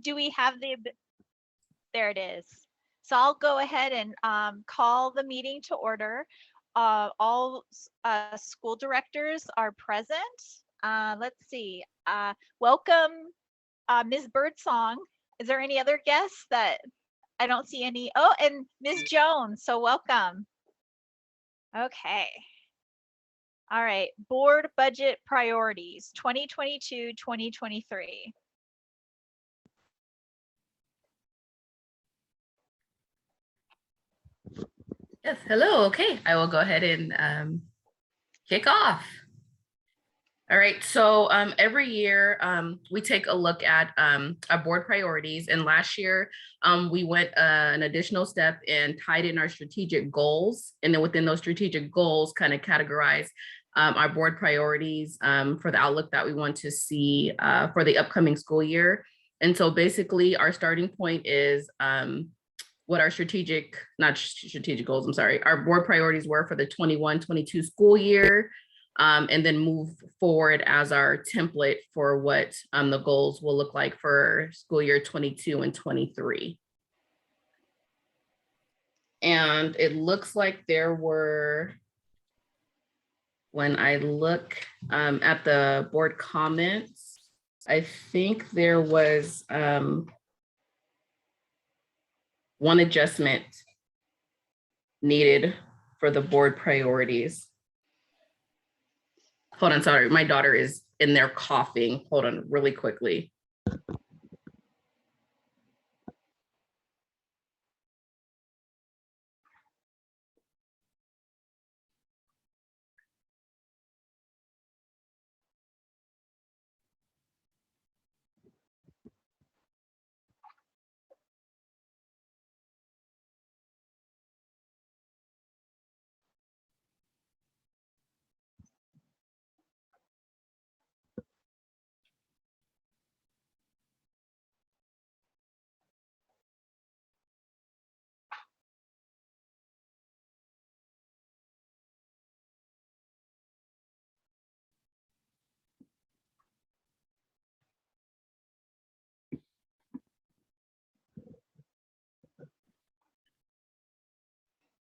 do we have there it is. So I'll go ahead and call the meeting to order. All school directors are present. Let's see. Welcome, Ms. Birdsong. Is there any other guests that I don't see any? Oh, and Ms. Jones, so welcome. Okay. All right, board budget priorities, 2022, 2023. Yes, hello. Okay, I will go ahead and kick off. All right, so every year we take a look at our board priorities, and last year we went an additional step and tied in our strategic goals, and then within those strategic goals kind of categorize our board priorities for the outlook that we want to see for the upcoming school year. And so basically our starting point is what our not strategic goals, I'm sorry, our board priorities were for the 21-22 school year, and then move forward as our template for what the goals will look like for school year 22 and 23. And it looks like there were, when I look at the board comments, I think there was one adjustment needed for the board priorities. Hold on, sorry, my daughter is in there coughing. Hold on really quickly.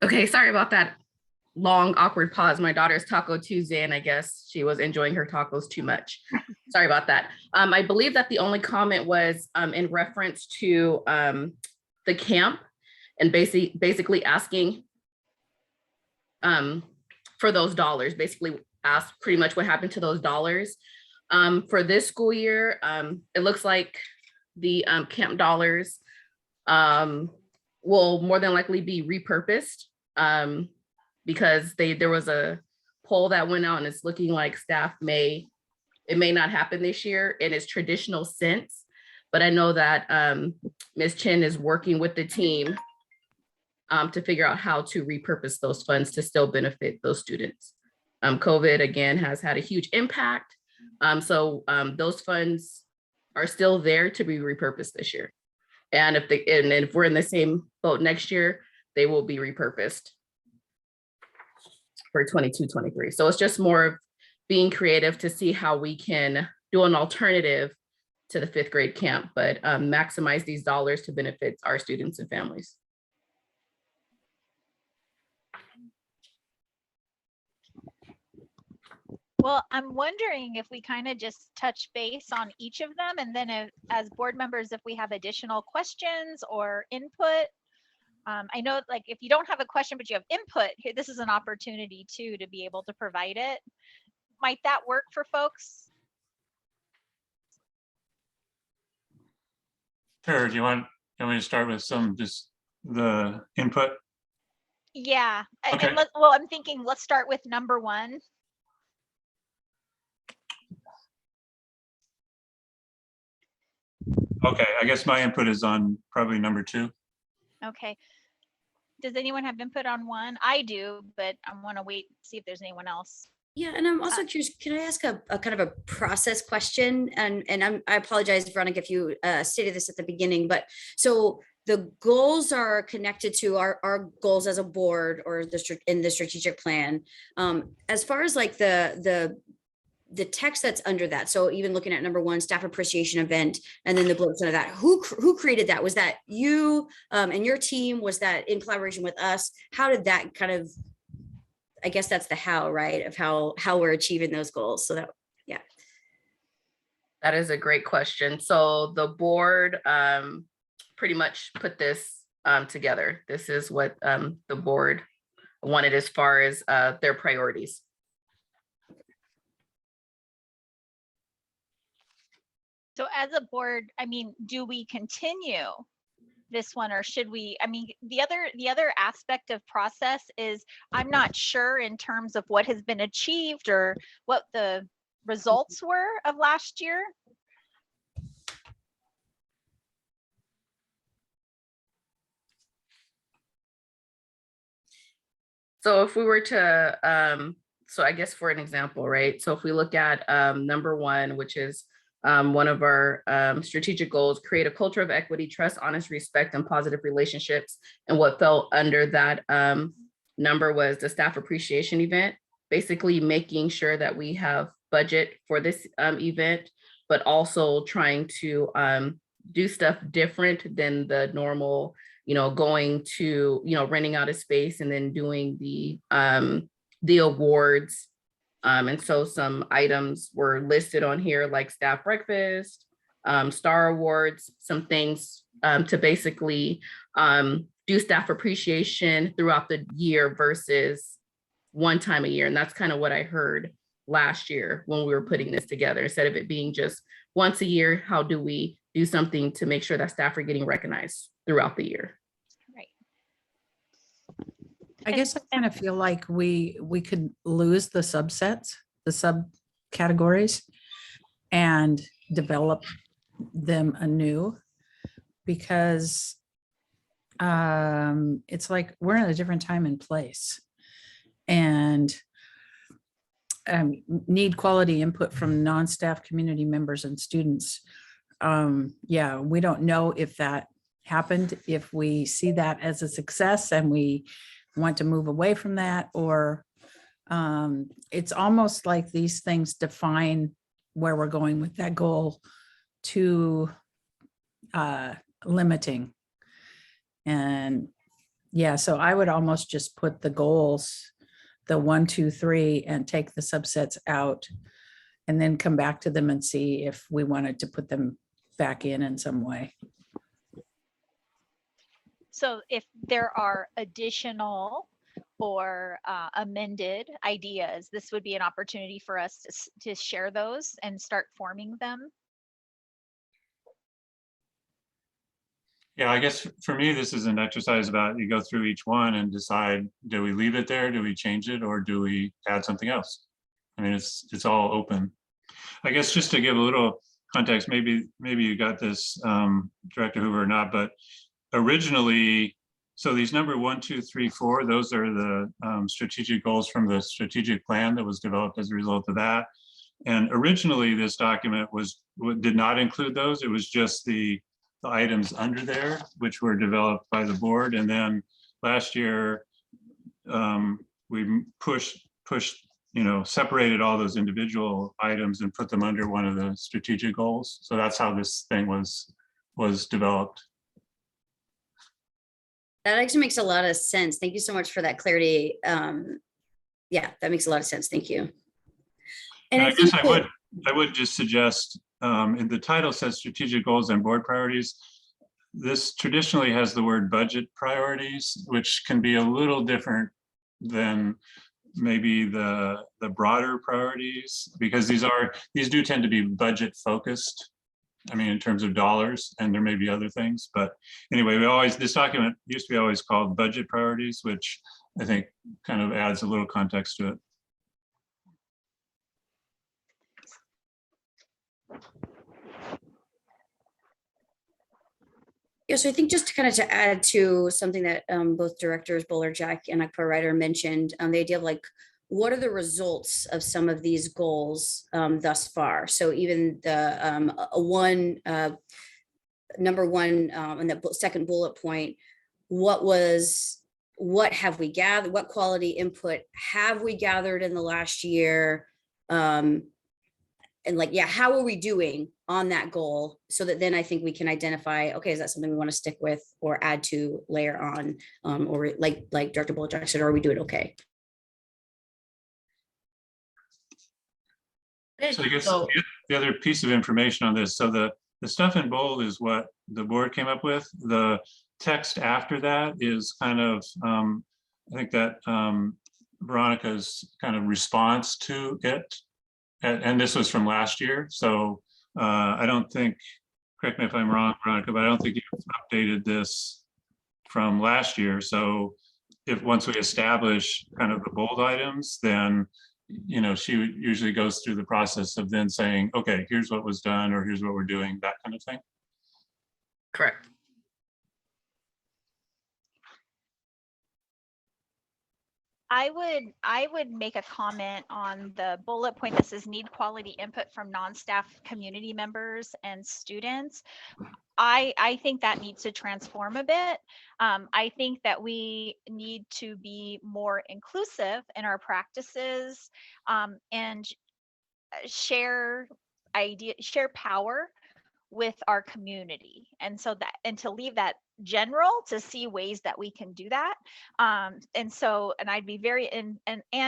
Okay, sorry about that long, awkward pause. My daughter's Taco Tuesday, and I guess she was enjoying her tacos too much. Sorry about that. I believe that the only comment was in reference to the camp and basically asking for those dollars, basically ask pretty much what happened to those dollars. For this school year, it looks like the camp dollars will more than likely be repurposed because there was a poll that went out and it's looking like staff may not happen this year in its traditional sense. But I know that Ms. Chin is working with the team to figure out how to repurpose those funds to still benefit those students. COVID, again, has had a huge impact. So those funds are still there to be repurposed this year. And if we're in the same boat next year, they will be repurposed for 22-23. So it's just more of being creative to see how we can do an alternative to the 5th grade camp, but maximize these dollars to benefit our students and families. Well, I'm wondering if we kind of just touch base on each of them, and then as board members, if we have additional questions or input. I know, like, if you don't have a question, but you have input, here, this is an opportunity too to be able to provide it. Might that work for folks? Sure. Do you want me to start with just the input? Yeah. Okay. And well, I'm thinking let's start with number 1. Okay, I guess my input is on probably number 2. Okay. Does anyone have input on 1? I do, but I want to wait, see if there's anyone else. Yeah, and I'm also curious, can I ask a kind of a process question? And I apologize, Veronica, if you stated this at the beginning, but so the goals are connected to our goals as a board or in the strategic plan. As far as like the the text that's under that, so even looking at number one, staff appreciation event, and then the bullets under that, who created that? Was that you and your team? Was that in collaboration with us? How did that kind of, I guess that's the how, right? Of how we're achieving those goals. So that, yeah. That is a great question. So the board pretty much put this together. This is what the board wanted as far as their priorities. So as a board, I mean, do we continue this one, or should we? I mean, the other aspect of process is I'm not sure in terms of what has been achieved or what the results were of last year. So if we were to, so I guess for an example, right? So if we look at number one, which is one of our strategic goals, create a culture of equity, trust, honest, respect, and positive relationships. And what fell under that number was the staff appreciation event, basically making sure that we have budget for this event, but also trying to do stuff different than the normal, going to, renting out a space and then doing the awards. And so some items were listed on here like staff breakfast, star awards, some things to basically do staff appreciation throughout the year versus one time a year. And that's kind of what I heard last year when we were putting this together. Instead of it being just once a year, how do we do something to make sure that staff are getting recognized throughout the year? Right. I guess I kind of feel like we could lose the subsets, the subcategories, and develop them anew, because it's like we're in a different time and place, and need quality input from non-staff community members and students. Yeah, we don't know if that happened, if we see that as a success and we want to move away from that, or it's almost like these things define where we're going with that goal to limiting. And yeah, so I would almost just put the goals, the 1, 2, 3, and take the subsets out, and then come back to them and see if we wanted to put them back in some way. So if there are additional or amended ideas, this would be an opportunity for us to share those and start forming them. Yeah, I guess for me, this is an exercise about you go through each one and decide, do we leave it there? Do we change it? Or do we add something else? I mean, it's all open. I guess just to give a little context, maybe you got this, Director Hoover or not, but originally, so these number 1, 2, 3, 4, those are the strategic goals from the strategic plan that was developed as a result of that. And originally this document did not include those. It was just the items under there, which were developed by the board. And then last year, we pushed, separated all those individual items and put them under one of the strategic goals. So that's how this thing was developed. That actually makes a lot of sense. Thank you so much for that clarity. Yeah, that makes a lot of sense. Thank you. And I guess I would just suggest, in the title says strategic goals and board priorities. This traditionally has the word budget priorities, which can be a little different than maybe the broader priorities, because these do tend to be budget focused. I mean, in terms of dollars, and there may be other things, but anyway, this document used to be always called budget priorities, which I think kind of adds a little context to it. Yeah, so I think just to add to something that both directors, Boler-Jack and Akbar-Ryder mentioned, the idea of like, what are the results of some of these goals thus far? So even the number one in the second bullet point, what have we gathered? What quality input have we gathered in the last year? like, yeah, how are we doing on that goal? So that then I think we can identify, okay, is that something we want to stick with or add to, layer on, or like Director Boljack said, or are we doing okay? Okay, So I guess so the other piece of information on this, so the stuff in bold is what the board came up with. The text after that is kind of, I think that Veronica's kind of response to it. And this was from last year. So I don't think, correct me if I'm wrong, Veronica, but I don't think you've updated this from last year. So if once we establish kind of the bold items, then she usually goes through the process of then saying, okay, here's what was done, or here's what we're doing, that kind of thing. correct. I would make a comment on the bullet point that says need quality input from non-staff community members and students. I think that needs to transform a bit. I think that we need to be more inclusive in our practices, and share power with our community. And so that, and to leave that general, to see ways that we can do that. And I'd be very, and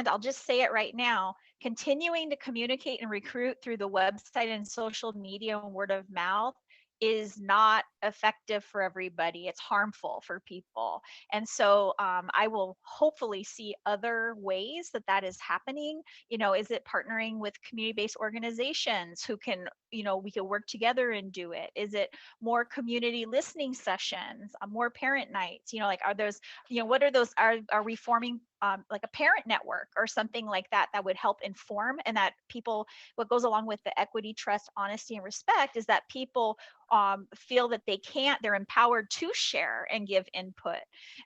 I'll just say it right now, continuing to communicate and recruit through the website and social media and word of mouth is not effective for everybody. It's harmful for people. And so I will hopefully see other ways that that is happening. Is it partnering with community-based organizations who can, we can work together and do it? Is it more community listening sessions, more parent nights? Are those, what are those, are we forming like a parent network or something like that that would help inform, and that people, what goes along with the equity, trust, honesty, and respect is that people feel that they're empowered to share and give input.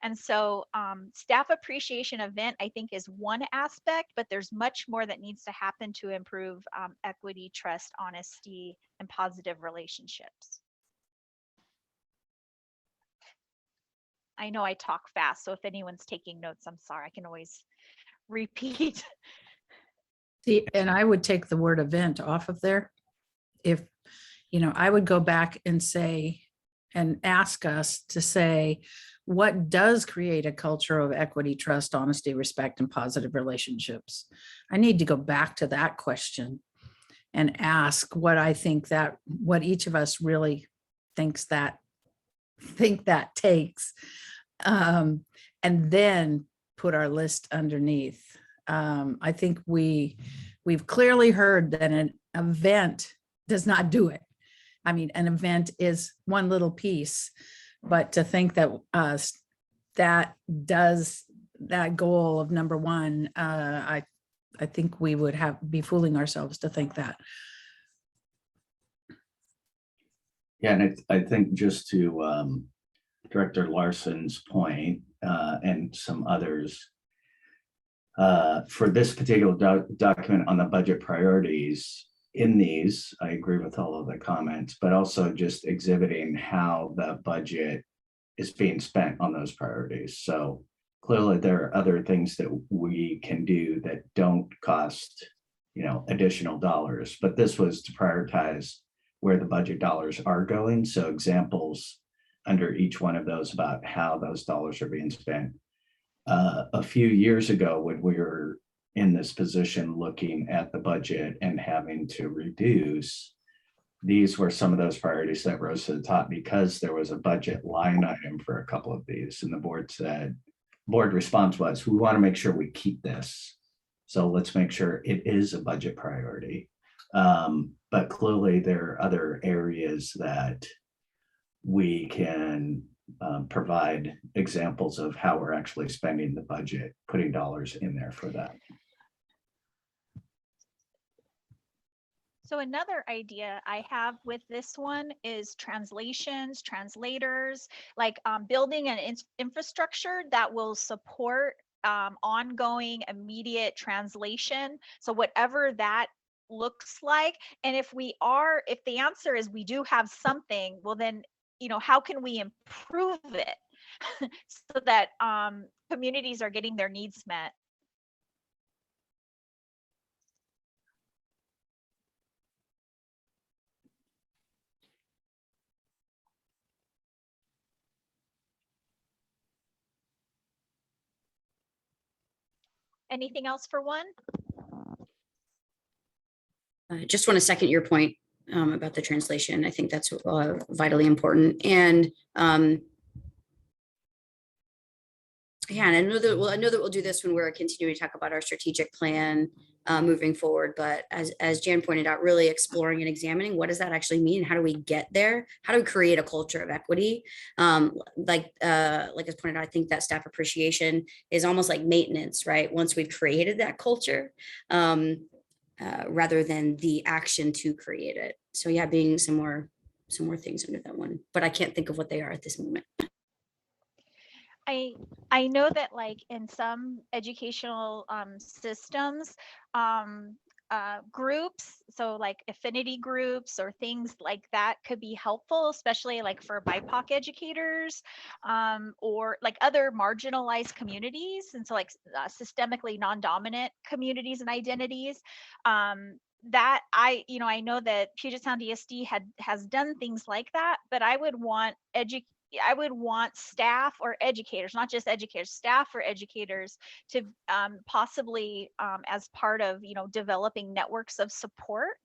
And so staff appreciation event, I think, is one aspect, but there's much more that needs to happen to improve equity, trust, honesty, and positive relationships. I know I talk fast, so if anyone's taking notes, I'm sorry, I can always repeat. See, and I would take the word event off of there. If, I would go back and say, and ask us to say, what does create a culture of equity, trust, honesty, respect, and positive relationships? I need to go back to that question and ask what each of us really think that takes, and then put our list underneath. I think we've clearly heard that an event does not do it. I mean, an event is one little piece, but to think that that does that goal of number one, I think we would be fooling ourselves to think that. Yeah, and I think just to Director Larson's point, and some others, for this particular document on the budget priorities, in these, I agree with all of the comments, but also just exhibiting how the budget is being spent on those priorities. So clearly there are other things that we can do that don't cost, additional dollars, but this was to prioritize where the budget dollars are going. So examples under each one of those about how those dollars are being spent. A few years ago, when we were in this position looking at the budget and having to reduce, these were some of those priorities that rose to the top because there was a budget line item for a couple of these. And the board response was, we want to make sure we keep this. So let's make sure it is a budget priority. But clearly there are other areas that we can provide examples of how we're actually spending the budget, putting dollars in there for that. So another idea I have with this one is translations, translators, like building an infrastructure that will support ongoing, immediate translation. So whatever that looks like. And if the answer is we do have something, well then, how can we improve it so that communities are getting their needs met? Anything else for one? Just want to second your point about the translation. I think that's vitally important. And yeah, and I know that we'll do this when we're continuing to talk about our strategic plan moving forward. But as Jan pointed out, really exploring and examining what does that actually mean? How do we get there? How do we create a culture of equity? Like as pointed out, I think that staff appreciation is almost like maintenance, right? Once we've created that culture, rather than the action to create it. So yeah, being some more things under that one, but I can't think of what they are at this moment. I know that like in some educational systems, groups, so like affinity groups or things like that could be helpful, especially like for BIPOC educators, or like other marginalized communities, and so like systemically non-dominant communities and identities. That I know that Puget Sound ESD has done things like that, but I would want staff or educators, not just educators, staff or educators to possibly as part of, developing networks of support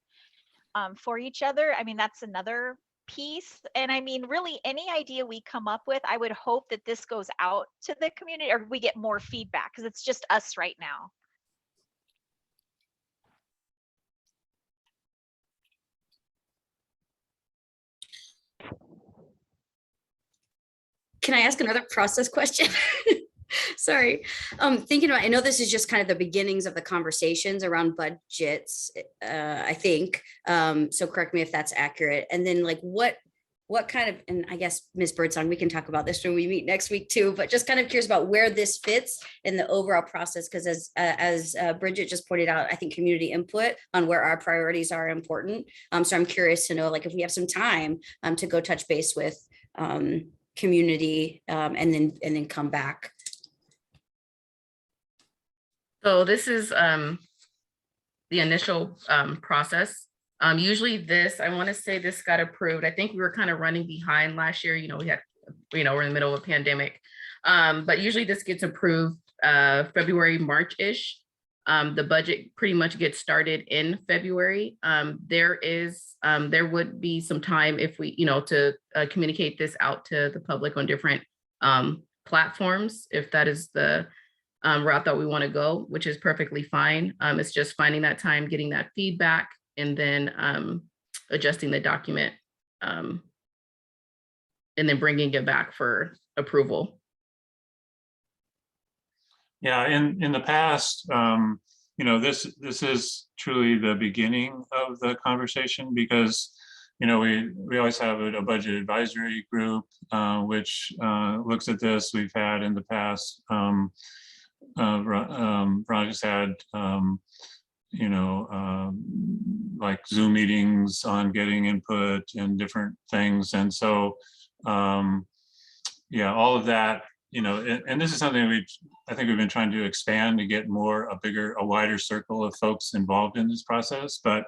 for each other. I mean, that's another piece. And I mean, really any idea we come up with, I would hope that this goes out to the community or we get more feedback, because it's just us right now. Can I ask another process question? Sorry. Thinking about, I know this is just kind of the beginnings of the conversations around budgets, I think. So correct me if that's accurate. And then like what kind of, and I guess Ms. Birdsong, we can talk about this when we meet next week too, but just kind of curious about where this fits in the overall process. Because as Bridget just pointed out, I think community input on where our priorities are important. So I'm curious to know, like, if we have some time to go touch base with community and then come back. So this is the initial process. Usually this, I want to say this got approved. I think we were kind of running behind last year. We had, we're in the middle of a pandemic. But usually this gets approved February, March-ish. The budget pretty much gets started in February. There would be some time if we, to communicate this out to the public on different platforms, if that is the route that we want to go, which is perfectly fine. It's just finding that time, getting that feedback, and then adjusting the document, and then bringing it back for approval. Yeah, in the past, this is truly the beginning of the conversation, because we always have a budget advisory group which looks at this. We've had in the past, Veronica's had like Zoom meetings on getting input and different things, and so yeah, all of that. And this is something I think we've been trying to expand to get a wider circle of folks involved in this process. But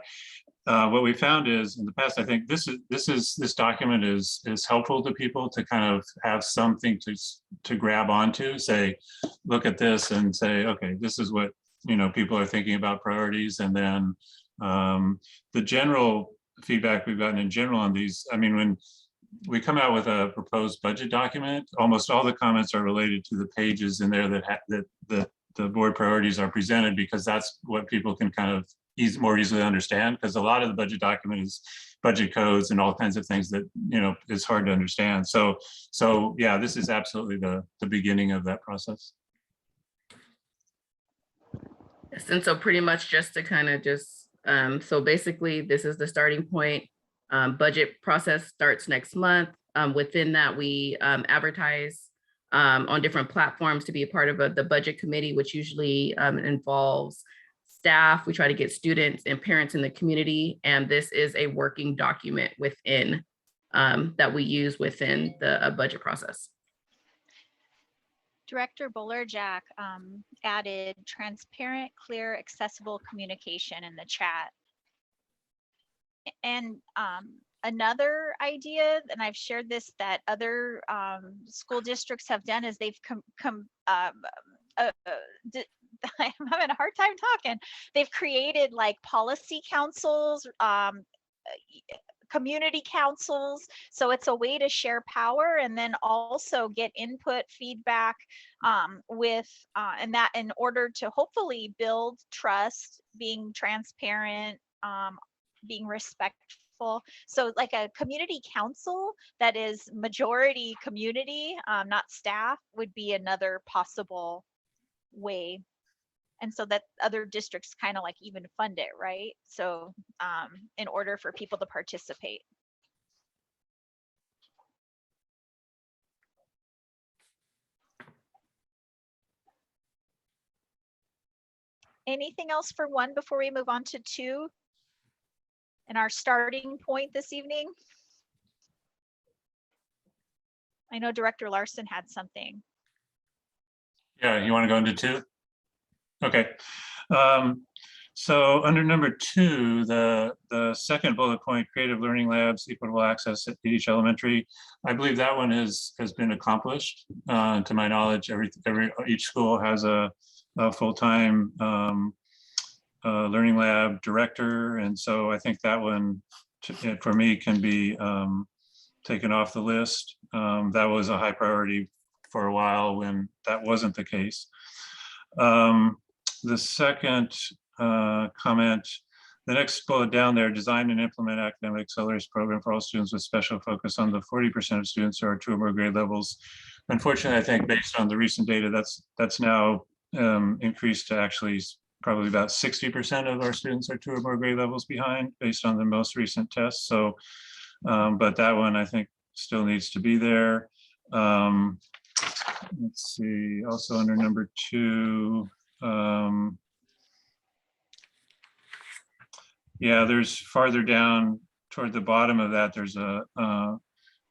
what we found is in the past, I think this document is helpful to people to kind of have something to grab onto, say, look at this and say, okay, this is what people are thinking about priorities. And then the general feedback we've gotten in general on these, I mean, when we come out with a proposed budget document, almost all the comments are related to the pages in there that the board priorities are presented, because that's what people can kind of more easily understand, because a lot of the budget document is budget codes and all kinds of things that is hard to understand. So yeah, this is absolutely the beginning of that process. Yes, and so pretty much just to kind of so basically this is the starting point. Budget process starts next month. Within that, we advertise on different platforms to be a part of the budget committee, which usually involves staff. We try to get students and parents in the community, and this is a working document within that we use within the budget process. Director Bolerjack added transparent, clear, accessible communication in the chat. And another idea, and I've shared this, that other I'm having a hard time talking. They've created like policy councils, community councils. So it's a way to share power and then also get input, feedback and that in order to hopefully build trust, being transparent, being respectful. So like a community council that is majority community, not staff, would be another possible way. And so that other districts kind of like even fund it, right? So in order for people to participate. Anything else for 1 before we move on to 2? And our starting point this evening? I know Director Larson had something. Yeah, you want to go into 2? Okay. So under number 2, the second bullet point, creative learning labs, equitable access at each elementary. I believe that one has been accomplished. To my knowledge, each school has a full-time learning lab director. And so I think that one for me can be taken off the list. That was a high priority for a while when that wasn't the case. The second comment, the next bullet down there, design and implement academic acceleration program for all students with special focus on the 40% of students who are 2 or more grade levels. Unfortunately, I think based on the recent data, that's now increased to actually probably about 60% of our students are 2 or more grade levels behind based on the most recent tests. So, but that one I think still needs to be there. Let's see, also under number 2, yeah, there's farther down toward the bottom of that, there's a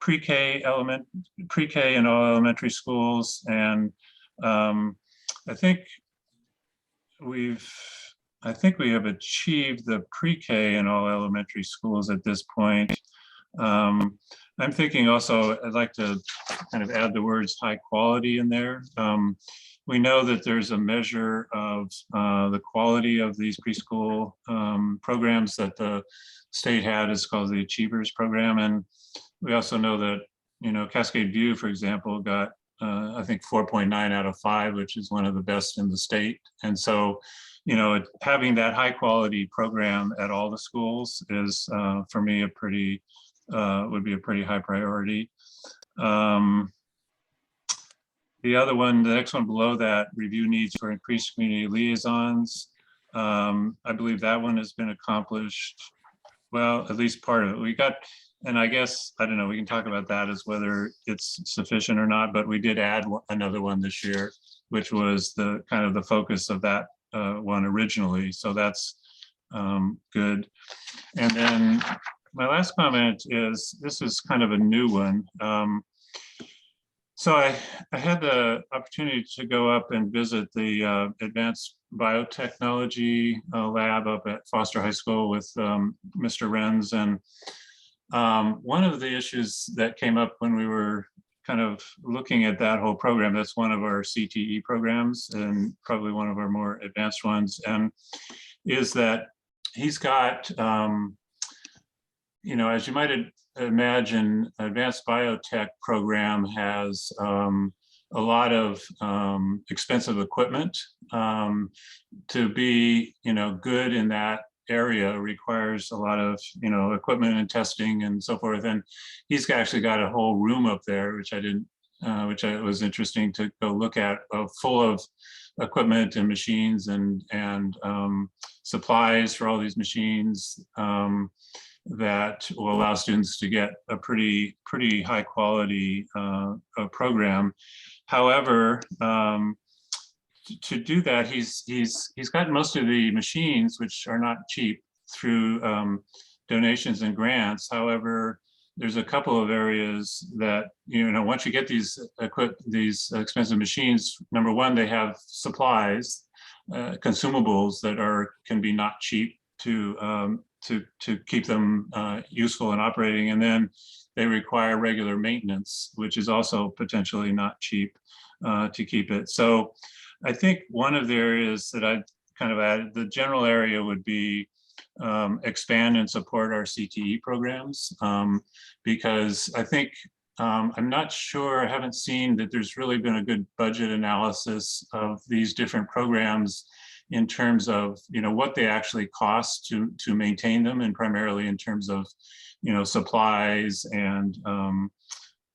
pre-K in all elementary schools. And I think we have achieved the pre-K in all elementary schools at this point. I'm thinking also, I'd like to kind of add the words high quality in there. We know that there's a measure of the quality of these preschool programs that the state had. Is called the Achievers Program. And we also know that, Cascade View, for example, got I think 4.9 out of 5, which is one of the best in the state. And so, having that high quality program at all the schools is for me would be a pretty high priority. The other one, the next one below that, review needs for increased community liaisons. I believe that one has been accomplished. Well, at least part of it. We got, and I guess, I don't know, we can talk about that as whether it's sufficient or not, but we did add another one this year, which was the kind of the focus of that one originally. So that's good. And then my last comment is, this is kind of a new one. So I had the opportunity to go up and visit the advanced biotechnology lab up at Foster High School with Mr. Renz. And one of the issues that came up when we were kind of looking at that whole program, that's one of our CTE programs and probably one of our more advanced ones, and is that he's got, as you might imagine, advanced biotech program has a lot of expensive equipment. To be, good in that area requires a lot of, equipment and testing and so forth. And he's actually got a whole room up there, which was interesting to go look at, full of equipment and machines and supplies for all these machines. That will allow students to get a pretty high quality program. However, to do that, he's gotten most of the machines, which are not cheap, through donations and grants. However, there's a couple of areas that, once you get these expensive machines, number one, they have supplies, consumables that can be not cheap to keep them useful and operating. And then they require regular maintenance, which is also potentially not cheap to keep it. So I think one of the areas that I kind of added, the general area would be expand and support our CTE programs. Because I think, I'm not sure, I haven't seen that there's really been a good budget analysis of these different programs in terms of, what they actually cost to maintain them, and primarily in terms of, supplies and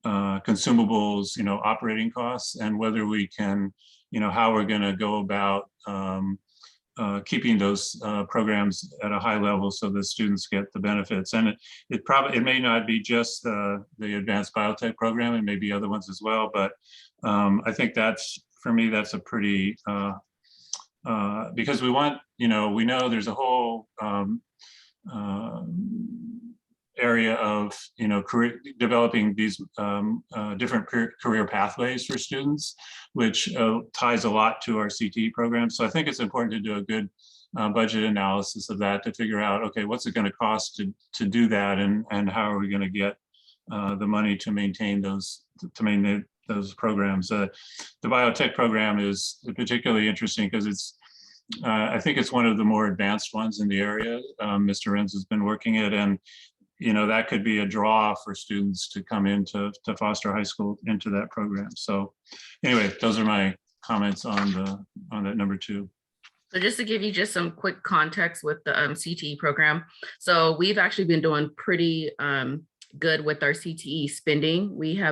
consumables, operating costs, and whether we can, how we're going to go about keeping those programs at a high level so the students get the benefits. And it may not be just the advanced biotech program, it may be other ones as well, but I think that's, for me, that's a pretty, because we want, we know there's a whole area of, developing these different career pathways for students, which ties a lot to our CTE program. So I think it's important to do a good budget analysis of that to figure out, okay, what's it going to cost to do that, and how are we going to get the money to maintain those programs. The biotech program is particularly interesting because it's, I think it's one of the more advanced ones in the area. Mr. Renz has been working it, and that could be a draw for students to come into Foster High School into that program. So anyway, those are my comments on that number 2. So just to give you just some quick context with the CTE program. So we've actually been doing pretty good with our CTE spending. We've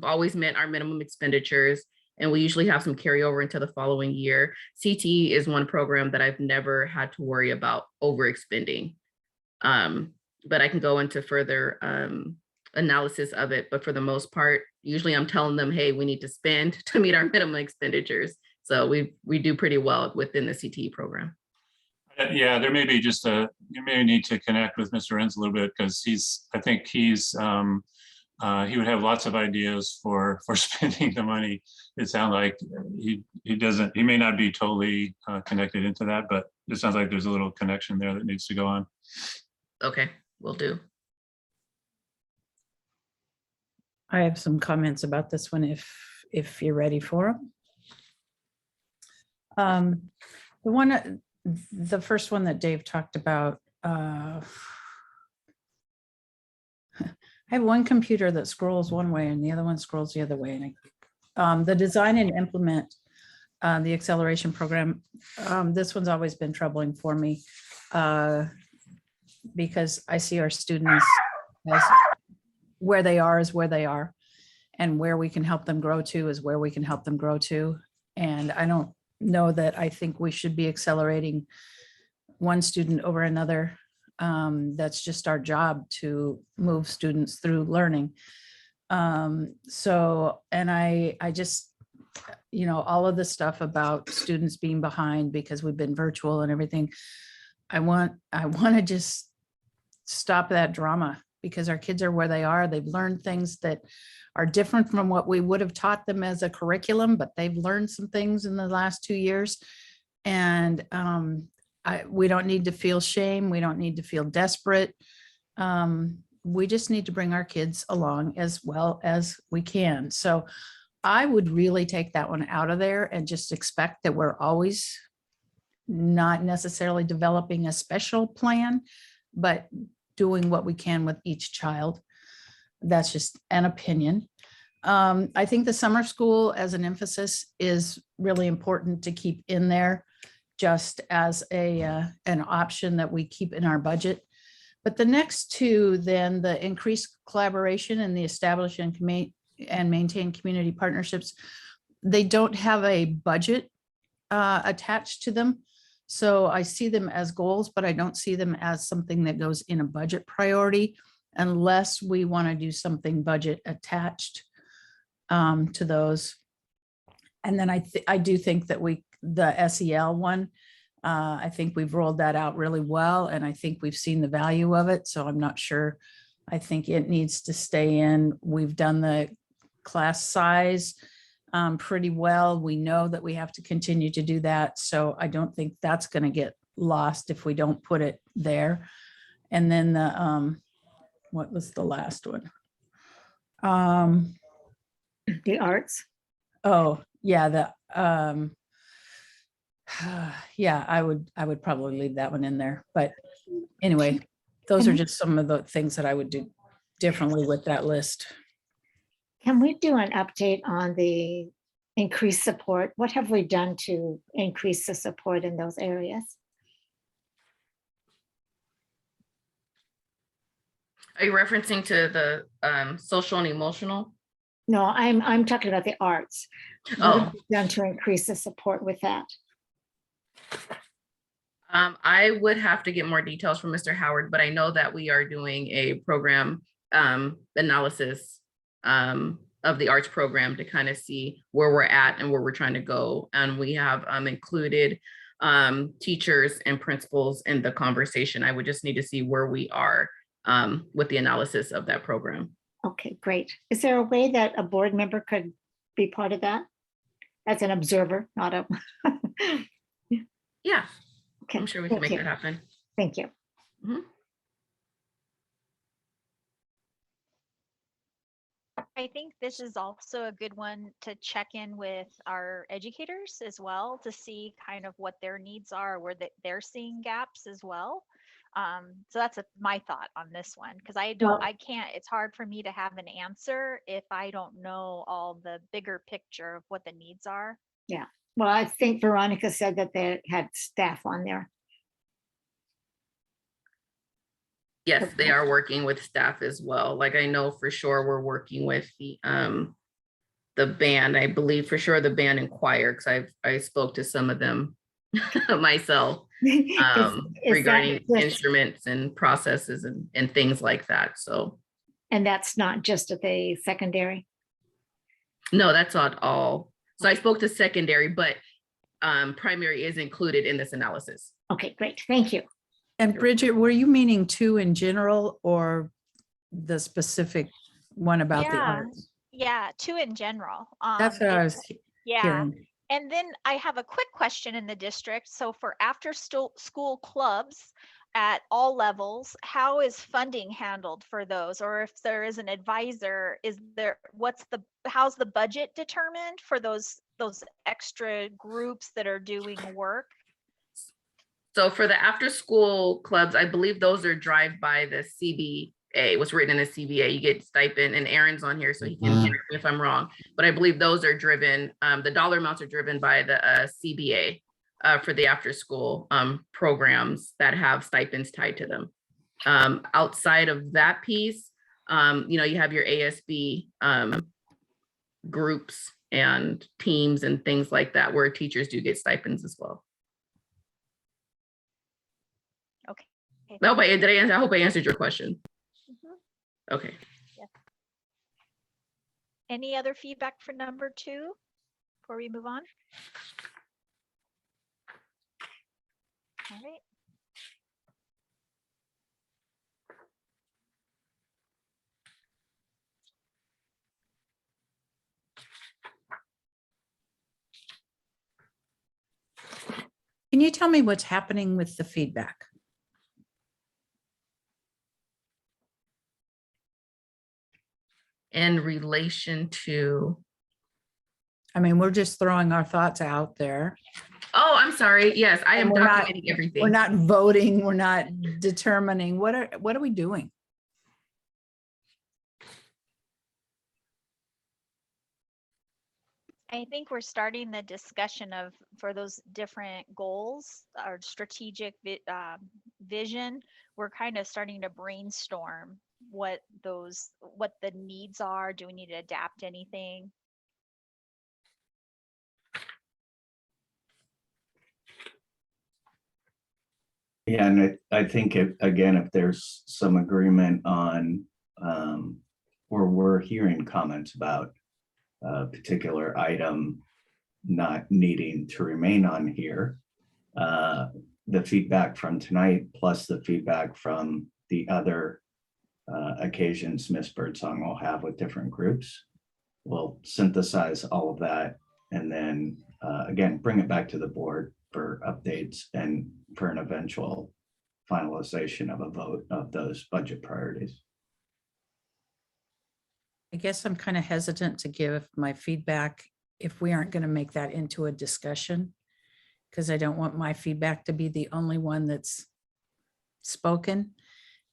always met our minimum expenditures, and we usually have some carryover into the following year. CTE is one program that I've never had to worry about overexpending. But I can go into further analysis of it. But for the most part, usually I'm telling them, hey, we need to spend to meet our minimum expenditures. So we do pretty well within the CTE program. Yeah, there may be you may need to connect with Mr. Renz a little bit, because I think he would have lots of ideas for spending the money. It sounds like he may not be totally connected into that, but it sounds like there's a little connection there that needs to go on. Okay, will do. I have some comments about this one if you're ready for them. The first one that Dave talked about, I have one computer that scrolls one way and the other one scrolls the other way. And the design and implement the acceleration program, this one's always been troubling for me because I see our students as where they are is where they are, and where we can help them grow to is where we can help them grow to. And I don't know that I think we should be accelerating one student over another. That's just our job, to move students through learning. So, and I just, all of the stuff about students being behind because we've been virtual and everything, I want to just stop that drama, because our kids are where they are. They've learned things that are different from what we would have taught them as a curriculum, but they've learned some things in the last 2 years. And we don't need to feel shame. We don't need to feel desperate. We just need to bring our kids along as well as we can. So I would really take that one out of there and just expect that we're always not necessarily developing a special plan, but doing what we can with each child. That's just an opinion. I think the summer school as an emphasis is really important to keep in there, just as an option that we keep in our budget. But the next two, then, the increased collaboration and the establish and maintain community partnerships, they don't have a budget attached to them. So I see them as goals, but I don't see them as something that goes in a budget priority unless we want to do something budget attached to those. And then I do think that the SEL one, I think we've rolled that out really well, and I think we've seen the value of it. So I'm not sure. I think it needs to stay in. We've done the class size pretty well. We know that we have to continue to do that. So I don't think that's going to get lost if we don't put it there. And then what was the last one? The arts. Oh, yeah, Yeah, I would probably leave that one in there, but anyway, those are just some of the things that I would do differently with that list. Can we do an update on the increased support? What have we done to increase the support in those areas? Are you referencing to the social and emotional? No, I'm talking about the arts. What have Oh, we done to increase the support with that? I would have to get more details from Mr. Howard, but I know that we are doing a program analysis of the arts program to kind of see where we're at and where we're trying to go. And we have included teachers and principals in the conversation. I would just need to see where we are with the analysis of that program. Okay, great. Is there a way that a board member could be part of that? As an observer, not a. Yeah, Okay, I'm sure we can thank make you. that happen. Thank you. I think this is also a good one to check in with our educators as well to see kind of what their needs are, where they're seeing gaps as well. So that's my thought on this one, because Well- I can't, it's hard for me to have an answer if I don't know all the bigger picture of what the needs are. Well, I think Veronica said that they had staff on there. Yes, they are working with staff as well. Like I know for sure we're working with the band. I believe for sure the band and choir, because I spoke to some of them myself Is regarding that just- instruments and processes and things like that. So And that's not just at the secondary? no, that's not all. So I spoke to secondary, but primary is included in this analysis. Okay, great. Thank you. And Bridget, were you meaning two in general or the specific one about the Yeah. arts? Yeah, two in general. That's what I was Yeah. hearing. And then I have a quick question in the district. So for after school clubs at all levels, how is funding handled for those? Or if there is an advisor, how's the budget determined for those extra groups that are doing work? So for the after school clubs, I believe those are drive by the CBA, what's written in the CBA, you get stipend, and Aaron's on here, so he can correct me if I'm wrong. But I believe those are driven, the dollar amounts are driven by the CBA for the after school programs that have stipends tied to them. Outside of that piece, you have your ASB groups and teams and things like that, where teachers do get stipends as well. Okay. No, but I hope I answered your question. Mhm. Okay. Any other feedback for number 2 before we move on? All right. Can you tell me what's happening with the feedback? In relation to, I mean, we're just throwing our thoughts out there. oh, I'm sorry. Yes, I am And we're not- documenting everything. We're not voting, we're not determining, what are we doing? I think we're starting the discussion for those different goals or strategic vision. We're kind of starting to brainstorm what the needs are. Do we need to adapt anything? Yeah, and I think again, if there's some agreement on, or we're hearing comments about a particular item not needing to remain on here, the feedback from tonight plus the feedback from the other occasions Ms. Birdsong will have with different groups, we'll synthesize all of that and then again, bring it back to the board for updates and for an eventual finalization of a vote of those budget priorities. I guess I'm kind of hesitant to give my feedback if we aren't going to make that into a discussion. because I don't want my feedback to be the only one that's spoken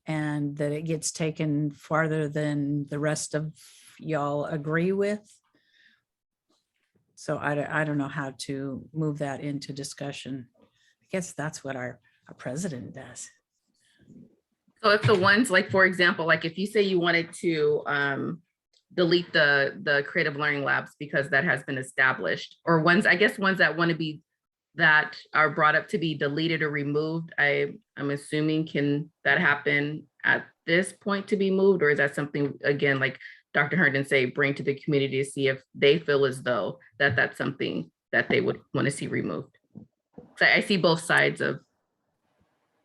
and that it gets taken farther than the rest of y'all agree with. So I don't know how to move that into discussion. I guess that's what our president does. So if the ones like, for example, like if you say you wanted to delete the creative learning labs because that has been established, or ones, I guess ones that want to be, that are brought up to be deleted or removed, I'm assuming, can that happen at this point to be moved? Or is that something, again, like Dr. Herndon say, bring to the community to see if they feel as though that that's something that they would want to see removed? So I see both sides of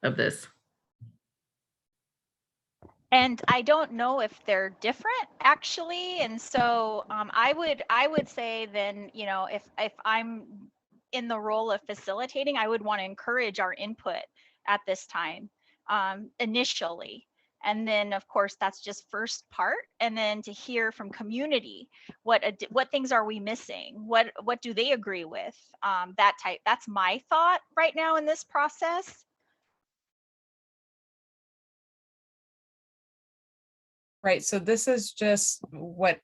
this. And I don't know if they're different actually. And so I would say then, you know, if I'm in the role of facilitating, I would want to encourage our input at this time initially. And then of course, that's just first part. And then to hear from community, what things are we missing? What do they agree with? That's my thought right now in this process. Right, so this is just what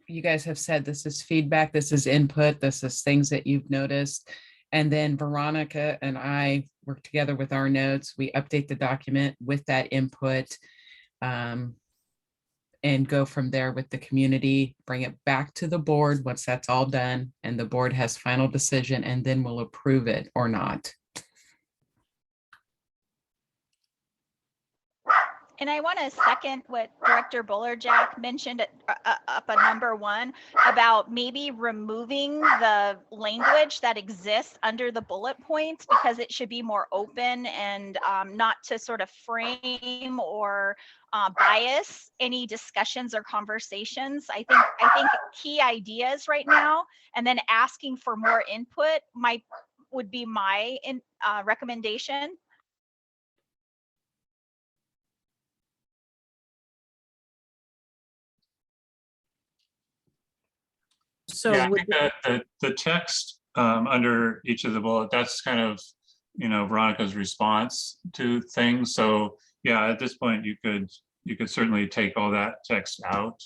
you guys have said. This is feedback, this is input, this is things that you've noticed. And then Veronica and I work together with our notes. We update the document with that input and go from there with the community, bring it back to the board once that's all done and the board has final decision, and then we'll approve it or not. And I want to second what Director Bullerjack mentioned up at number 1 about maybe removing the language that exists under the bullet points, because it should be more open and not to sort of frame or bias any discussions or conversations. I think key ideas right now, and then asking for more input would be my recommendation. So Yeah, I would, think that the text under each of the bullet, that's kind of, you know, Veronica's response to things. So yeah, at this point, you could certainly take all that text out.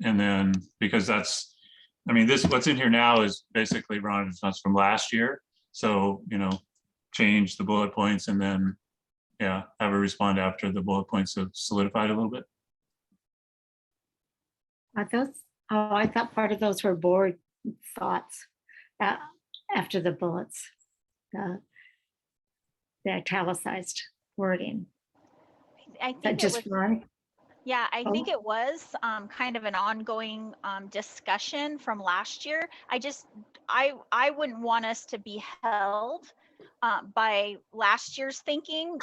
And then, because that's, I mean, what's in here now is basically Veronica's response from last year. So, you know, change the bullet points and then, yeah, have her respond after the bullet points have solidified a little bit. Are those, oh, I thought part of those were board thoughts after the bullets, the italicized wording. I Is that think it just was, right? yeah, I Oh. think it was kind of an ongoing discussion from last year. I wouldn't want us to be held by last year's thinking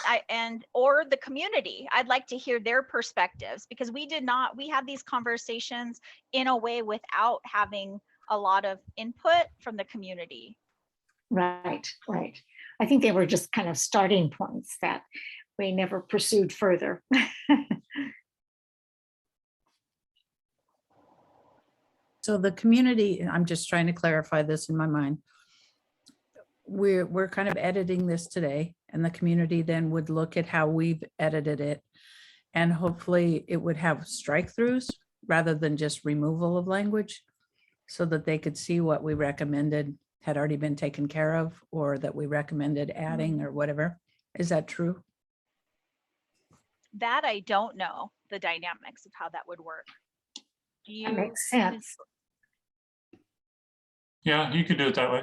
or the community. I'd like to hear their perspectives, because we had these conversations in a way without having a lot of input from the community. Right, right. I think they were just kind of starting points that we never pursued further. so the community, I'm just trying to clarify this in my mind. We're kind of editing this today, and the community then would look at how we've edited it. And hopefully it would have strike throughs rather than just removal of language, so that they could see what we recommended had already been taken care of, or that we recommended adding or whatever. Is that true? That I don't know the dynamics of how that would work. That makes sense. Yeah, you could do it that way.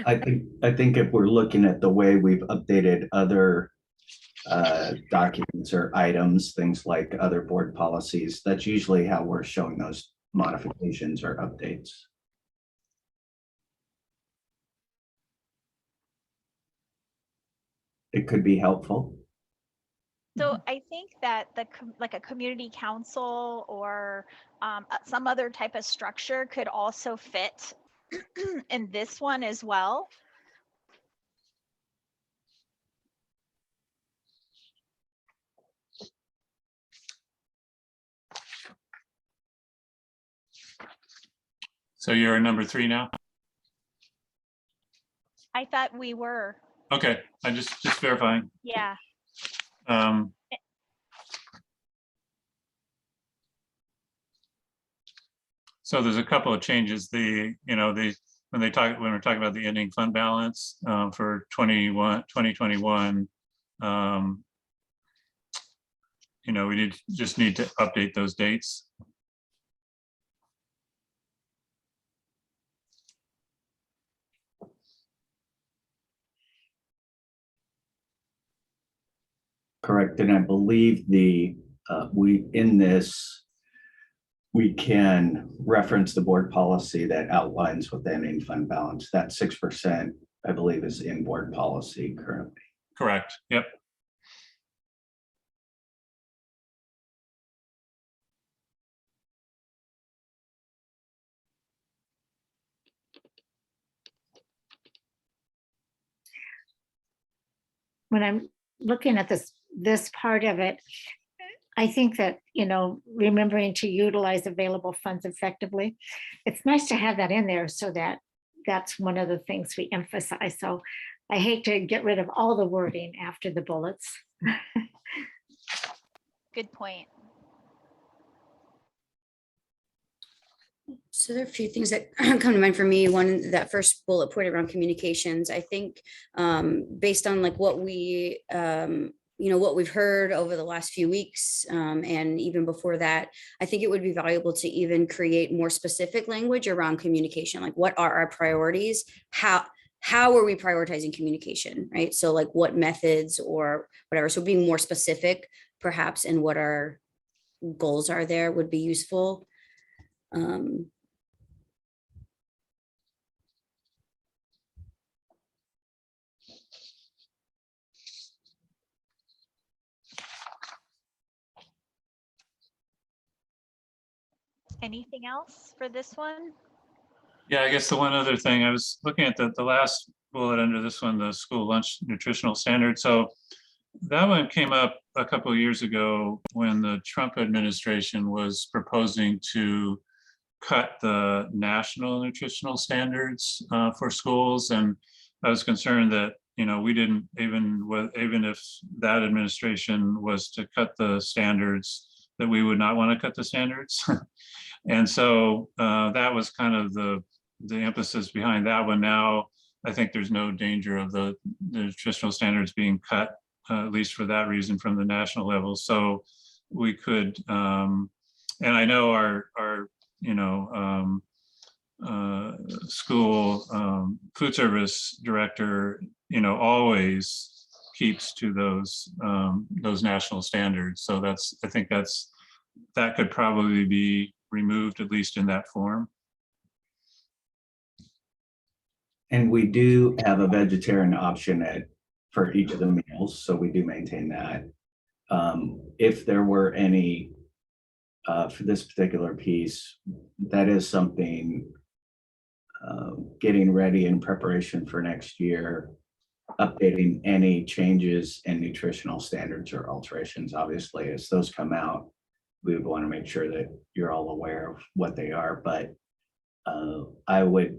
I think if we're looking at the way we've updated other documents or items, things like other board policies, that's usually how we're showing those modifications or updates. It could be helpful. So I think that like a community council or some other type of structure could also fit in this one as well. So you're number 3 now? I thought we were, Okay, I just verifying. yeah. Um, So there's a couple of changes. When we're talking about the ending fund balance for 2021, we just need to update those dates. Correct, and I believe we can reference the board policy that outlines what the ending fund balance, that 6%, I believe, is in board policy currently. Correct. Yep. When I'm looking at this part of it, I think that, remembering to utilize available funds effectively, it's nice to have that in there so that that's one of the things we emphasize. So I hate to get rid of all the wording after the bullets. Good point. So there are a few things that come to mind for me. One, that first bullet point around communications, I think based on like what we, what we've heard over the last few weeks and even before that, I think it would be valuable to even create more specific language around communication. Like what are our priorities? How are we prioritizing communication, right? So like what methods or whatever. So being more specific perhaps in what our goals are there would be useful. Anything else for this one? Yeah, I guess the one other thing, I was looking at the last bullet under this one, the school lunch nutritional standard. So that one came up a couple of years ago when the Trump administration was proposing to cut the national nutritional standards for schools. And I was concerned that, we didn't, even if that administration was to cut the standards, that we would not want to cut the standards. And so that was kind of the emphasis behind that one. Now, I think there's no danger of the nutritional standards being cut, at least for that reason, from the national level. So we could, and I know our school food service director, always keeps to those national standards. So I think that could probably be removed, at least in that form. And we do have a vegetarian option for each of the meals, so we do maintain that. If there were any, for this particular piece, that is something getting ready in preparation for next year, updating any changes in nutritional standards or alterations. Obviously, as those come out, we would want to make sure that you're all aware of what they are. But I would,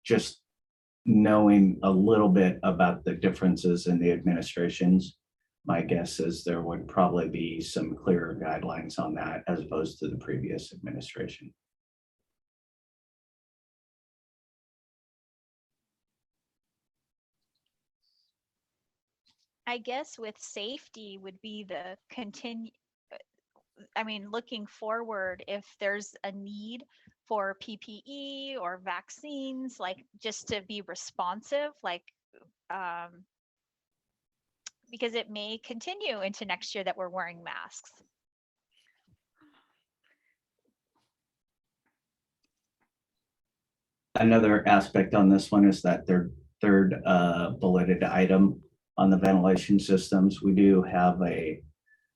just knowing a little bit about the differences in the administrations, my guess is there would probably be some clearer guidelines on that as opposed to the previous administration. I guess with safety would be the looking forward, if there's a need for PPE or vaccines, like just to be responsive, because it may continue into next year that we're wearing masks. Another aspect on this one is that third bulleted item on the ventilation systems. We do have a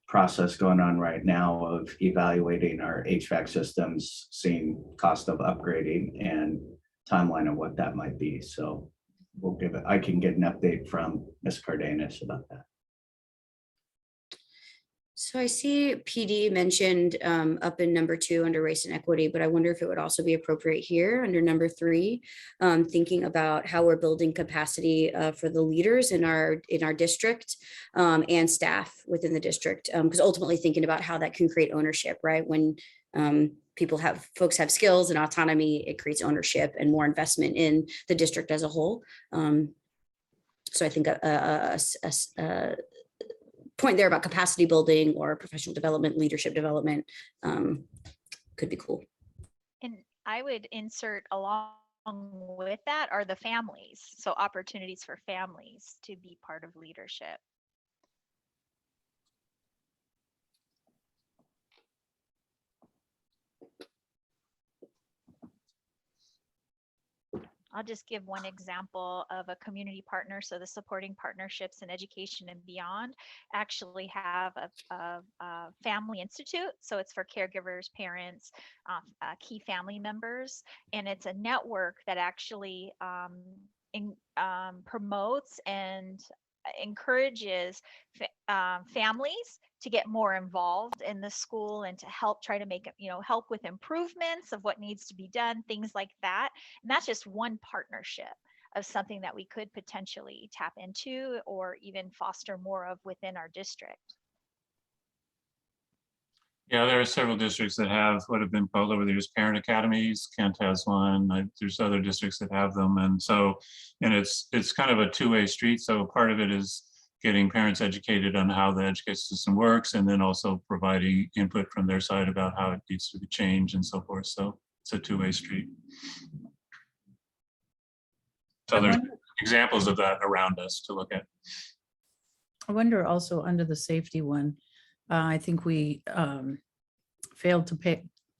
process going on right now of evaluating our HVAC systems, seeing cost of upgrading and timeline of what that might be. So I can get an update from Ms. Cardenas about that. So I see PD mentioned up in number 2 under race and equity, but I wonder if it would also be appropriate here under number 3, thinking about how we're building capacity for the leaders in our district and staff within the district, because ultimately thinking about how that can create ownership, right? When folks have skills and autonomy, it creates ownership and more investment in the district as a whole. So I think a point there about capacity building or professional development, leadership development could be cool. And I would insert along with that are the families. So opportunities for families to be part of leadership. I'll just give one example of a community partner. So the supporting partnerships in education and beyond actually have a family institute. So it's for caregivers, parents, key family members, and it's a network that actually promotes and encourages families to get more involved in the school and to help try to make it, help with improvements of what needs to be done, things like that. And that's just one partnership of something that we could potentially tap into or even foster more of within our district. Yeah, there are several districts that have what have been called over the years parent academies. Kent has one. There's other districts that have them, and it's kind of a two-way street. So part of it is getting parents educated on how the education system works, and then also providing input from their side about how it needs to be changed and so forth. So it's a two-way street. So there's examples of that around us to look at. I wonder also under the safety one, I think we failed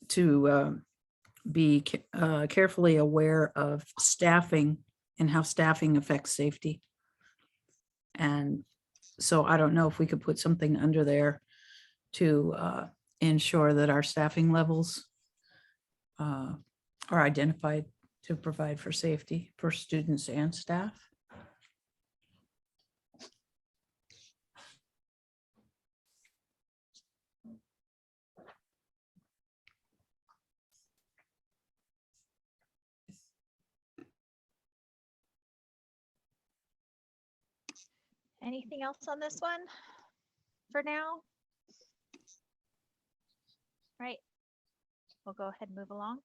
to be carefully aware of staffing and how staffing affects safety. And so I don't know if we could put something under there to ensure that our staffing levels are identified to provide for safety for students and staff. Anything else on this one for now? Right. We'll go ahead and move along.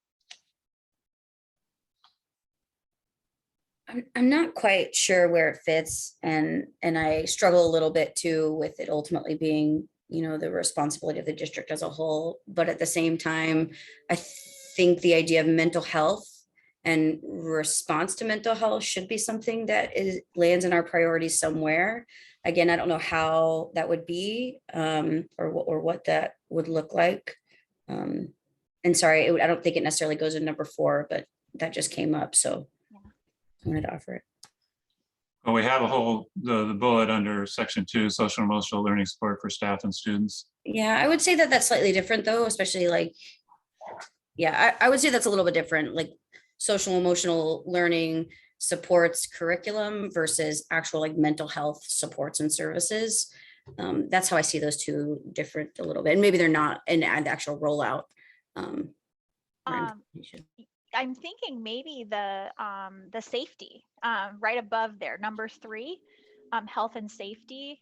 I'm not quite sure where it fits, and I struggle a little bit too with it ultimately being, the responsibility of the district as a whole. But at the same time, I think the idea of mental health and response to mental health should be something that lands in our priorities somewhere. Again, I don't know how that would be or what that would look like. And sorry, I don't think it necessarily goes in number 4, but that just came up, so I wanted to offer it. Well, we have the bullet under section 2, social and emotional learning support for staff and students. Yeah, I would say that that's slightly different though, especially I would say that's a little bit different, like social emotional learning supports curriculum versus actual mental health supports and services. That's how I see those two different a little bit, and maybe they're not in the actual rollout. I'm thinking maybe the safety right above there, number 3, health and safety.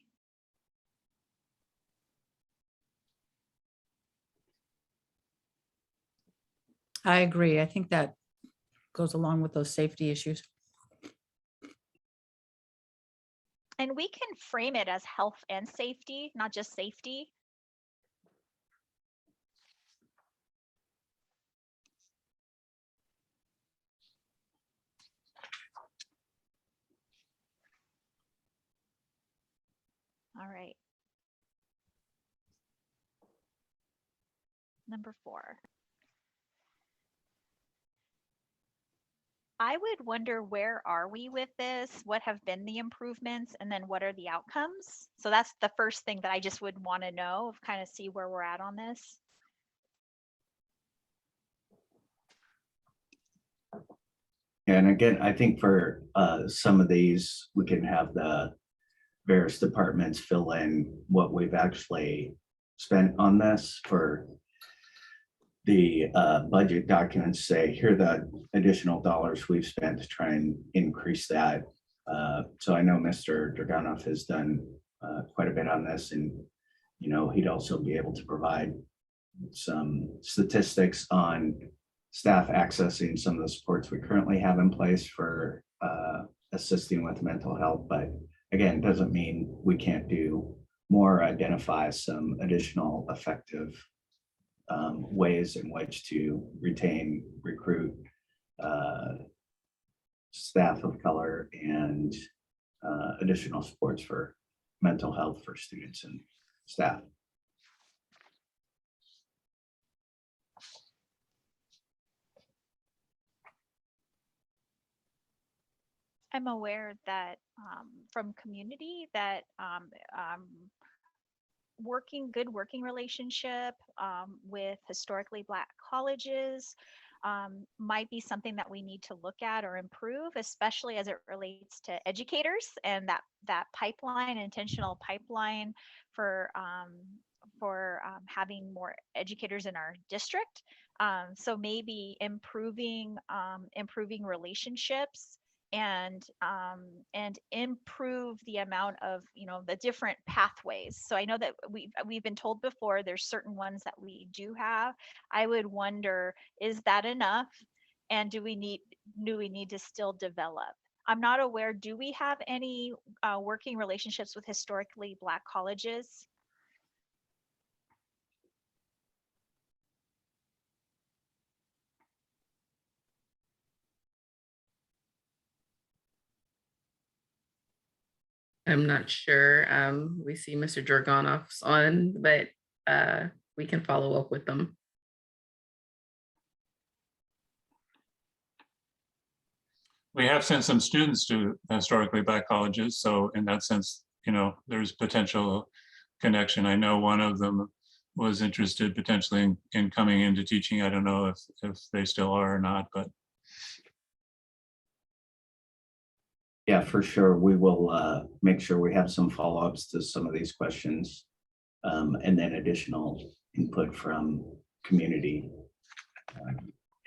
I agree. I think that goes along with those safety issues. And we can frame it as health and safety, not just safety. All right. Number 4. I would wonder, where are we with this? What have been the improvements? And then what are the outcomes? So that's the first thing that I just would want to know, kind of see where we're at on this. And again, I think for some of these, we can have the various departments fill in what we've actually spent on this. For the budget documents say, here are the additional dollars we've spent to try and increase that. So I know Mr. Dragunov has done quite a bit on this, and he'd also be able to provide some statistics on staff accessing some of the supports we currently have in place for assisting with mental health. But again, doesn't mean we can't do more, identify some additional effective ways in which to retain, recruit staff of color and additional supports for mental health for students and staff. I'm aware that from community that good working relationship with historically Black colleges might be something that we need to look at or improve, especially as it relates to educators and that pipeline, intentional pipeline for having more educators in our district. So maybe improving relationships and improve the amount of the different pathways. So I know that we've been told before there's certain ones that we do have. I would wonder, is that enough? And do we need to still develop? I'm not aware, do we have any working relationships with historically Black colleges? I'm not sure. We see Mr. Dragunov's on, but we can follow up with them. We have sent some students to historically Black colleges, so in that sense, there's potential connection. I know one of them was interested potentially in coming into teaching. I don't know if they still are or not, but Yeah, for sure. We will make sure we have some follow-ups to some of these questions, and then additional input from community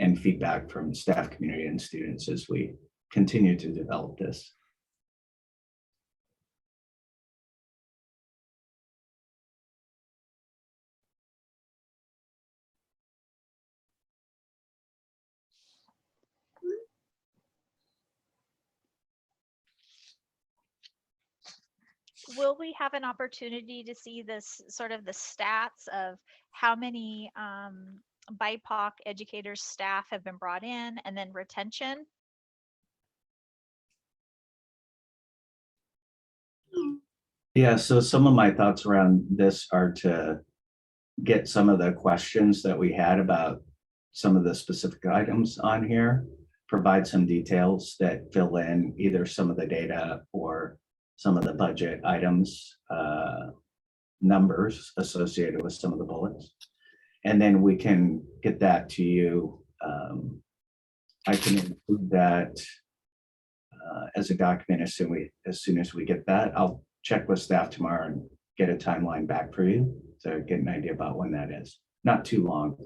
and feedback from staff, community, and students as we continue to develop this. Will we have an opportunity to see this sort of the stats of how many BIPOC educators staff have been brought in, and then retention? Yeah, so some of my thoughts around this are to get some of the questions that we had about some of the specific items on here, provide some details that fill in either some of the data or some of the budget items, numbers associated with some of the bullets. And then we can get that to you. I can include that as a document as soon as we get that. I'll check with staff tomorrow and get a timeline back for you to get an idea about when that is. Not too long,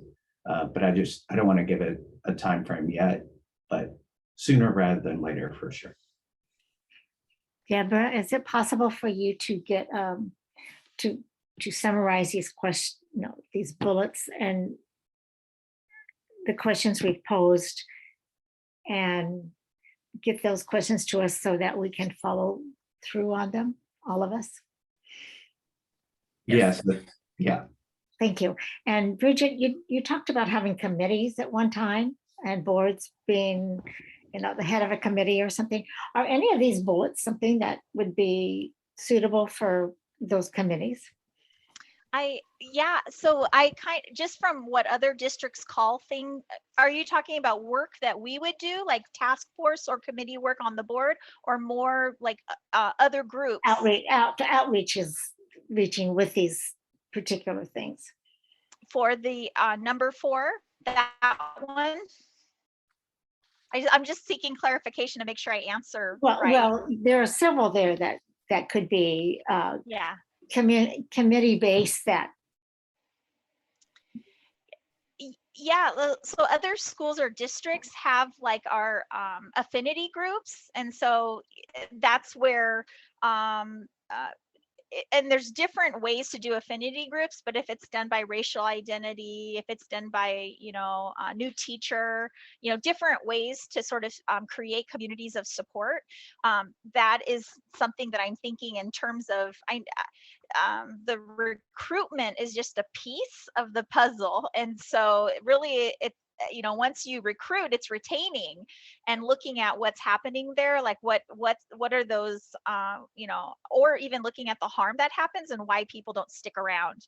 but I don't want to give it a time frame yet, but sooner rather than later for sure. Deborah, is it possible for you to get to summarize these questions, these bullets and the questions we've posed, and get those questions to us so that we can follow through on them, all of us? Yes, yeah. Thank you. And Bridget, you talked about having committees at one time and boards being, the head of a committee or something. Are any of these bullets something that would be suitable for those committees? So I just from what other districts call things, are you talking about work that we would do, like task force or committee work on the board, or more like other groups? Outreach is reaching with these particular things. For the number 4, that one? I'm just seeking clarification to make sure I answer right. Well, there are several there that could be committee based that Yeah, so other schools or districts have like our affinity groups, and so that's where and there's different ways to do affinity groups, but if it's done by racial identity, if it's done by, a new teacher, different ways to sort of create communities of support, that is something that I'm thinking in terms of, the recruitment is just a piece of the puzzle. And so really once you recruit, it's retaining and looking at what's happening there, like what are those, or even looking at the harm that happens and why people don't stick around.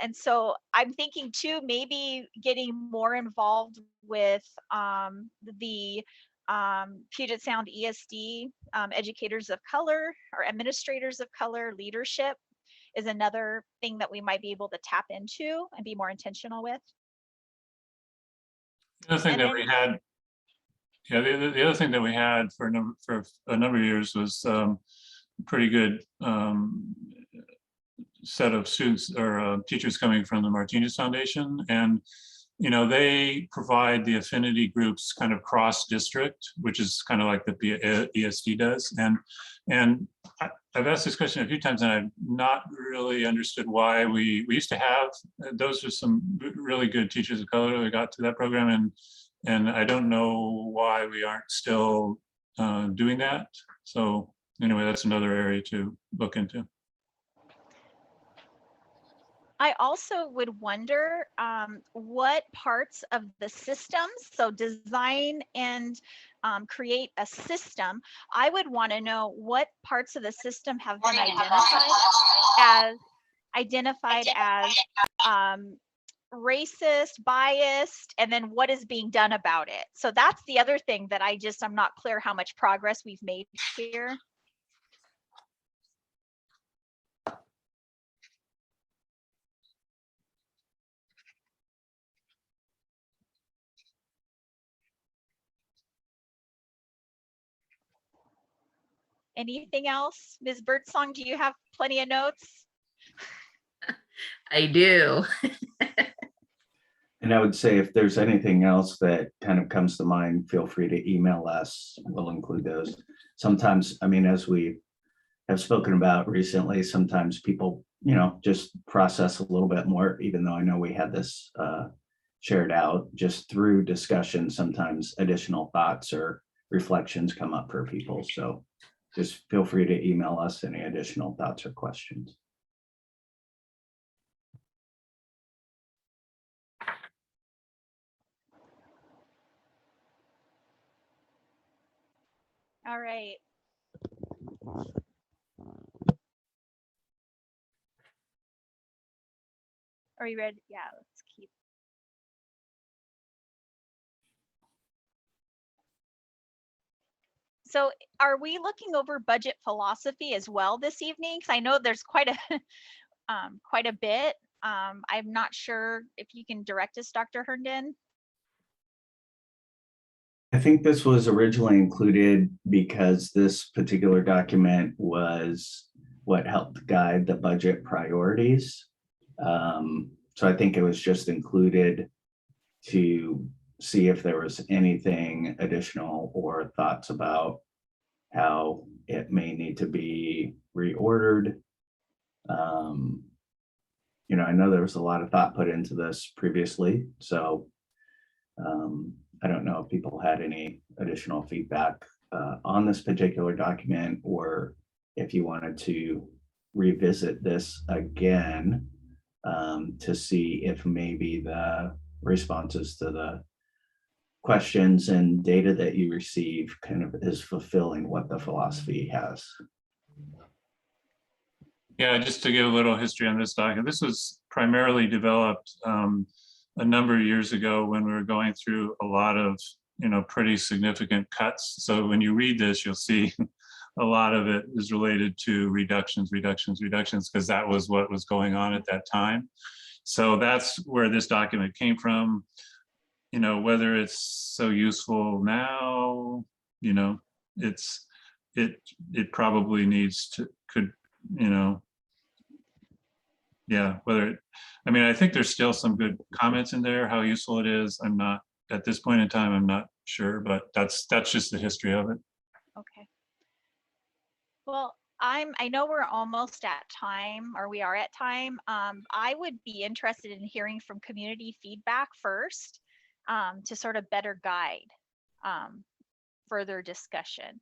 And so I'm thinking too, maybe getting more involved with the Puget Sound ESD educators of color or administrators of color leadership is another thing that we might be able to tap into and be more intentional with. The other thing And that then- we had, yeah, the other thing that we had for a number of years was pretty good set of students or teachers coming from the Martinez Foundation. And, they provide the affinity groups kind of cross district, which is kind of like the ESD does. And I've asked this question a few times and I've not really understood why we used to have, those are some really good teachers of color that got to that program. And I don't know why we aren't still doing that. So anyway, that's another area to look into. I also would wonder what parts of the systems, so design and create a system, I would want to know what parts of the system have been identified as racist, biased, and then what is being done about it. So that's the other thing that I'm not clear how much progress we've made here. Anything else? Ms. Birdsong, do you have plenty of notes? I do. And I would say if there's anything else that kind of comes to mind, feel free to email us. We'll include those. Sometimes, I mean, as we have spoken about recently, sometimes people, just process a little bit more, even though I know we had this shared out just through discussion. Sometimes additional thoughts or reflections come up for people. So just feel free to email us any additional thoughts or questions. All right. Are you ready? Yeah, let's keep. So are we looking over budget philosophy as well this evening? Because I know there's quite a quite a bit. I'm not sure if you can direct us, Dr. Herndon. I think this was originally included because this particular document was what helped guide the budget priorities. So I think it was just included to see if there was anything additional or thoughts about how it may need to be reordered. I know there was a lot of thought put into this previously, so I don't know if people had any additional feedback on this particular document, or if you wanted to revisit this again to see if maybe the responses to the questions and data that you receive kind of is fulfilling what the philosophy has. Yeah, just to give a little history on this document, this was primarily developed a number of years ago when we were going through a lot of, pretty significant cuts. So when you read this, you'll see a lot of it is related to reductions, because that was what was going on at that time. So that's where this document came from. Whether it's so useful now, it probably needs to, yeah, I mean, I think there's still some good comments in there. How useful it is, I'm not, at this point in time, I'm not sure, but that's just the history of it. Okay. Well, I know we're almost at time, or we are at time. I would be interested in hearing from community feedback first, to sort of better guide further discussion.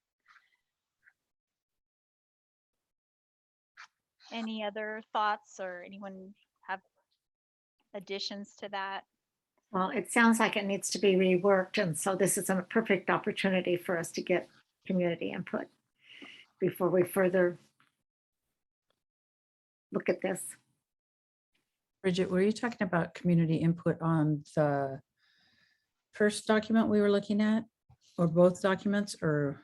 Any other thoughts, or anyone have additions to that? Well, it sounds like it needs to be reworked, and so this is a perfect opportunity for us to get community input before we further look at this. Bridget, were you talking about community input on the first document we were looking at, or both documents, or?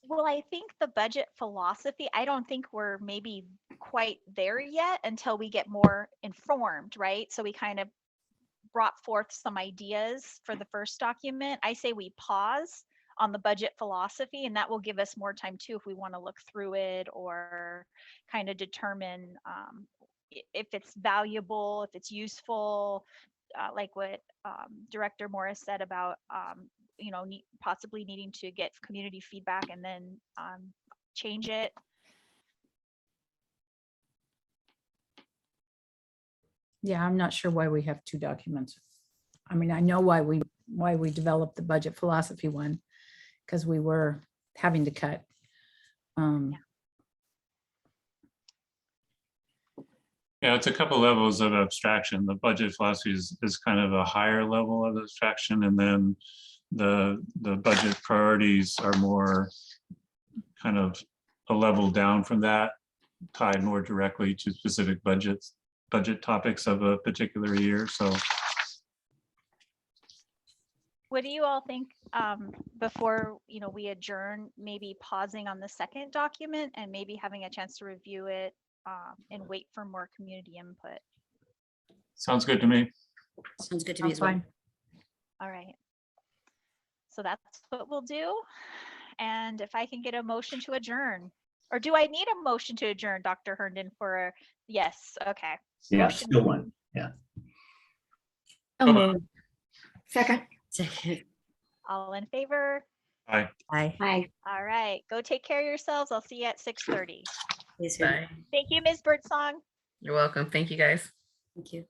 Well, I think the budget philosophy, I don't think we're maybe quite there yet until we get more informed, right? So we kind of brought forth some ideas for the first document. I say we pause on the budget philosophy, and that will give us more time too if we want to look through it or kind of determine if it's valuable, if it's useful, like what Director Morris said about possibly needing to get community feedback and then change it. Yeah, I'm not sure why we have two documents. I mean, I know why we developed the budget philosophy one, because we were having to cut. Yeah, it's a couple levels of abstraction. The budget philosophy is kind of a higher level of abstraction, and then the budget priorities are more kind of a level down from that, tied more directly to specific budget topics of a particular year. So What do you all think before we adjourn, maybe pausing on the second document and maybe having a chance to review it and wait for more community input? sounds good to me. Sounds good to me Sounds as well. fine. All right. So that's what we'll do. And if I can get a motion to adjourn, or do I need a motion to adjourn, Dr. Herndon, for, yes, okay. Yeah, Motion. still one. Yeah. So moved. Second, Second. All in favor? Bye. Aye. aye. All right, go take care of yourselves. I'll see you at 6:30. Yes, sir. Bye. Thank you, Ms. Birdsong. You're welcome. Thank you, guys. Thank you.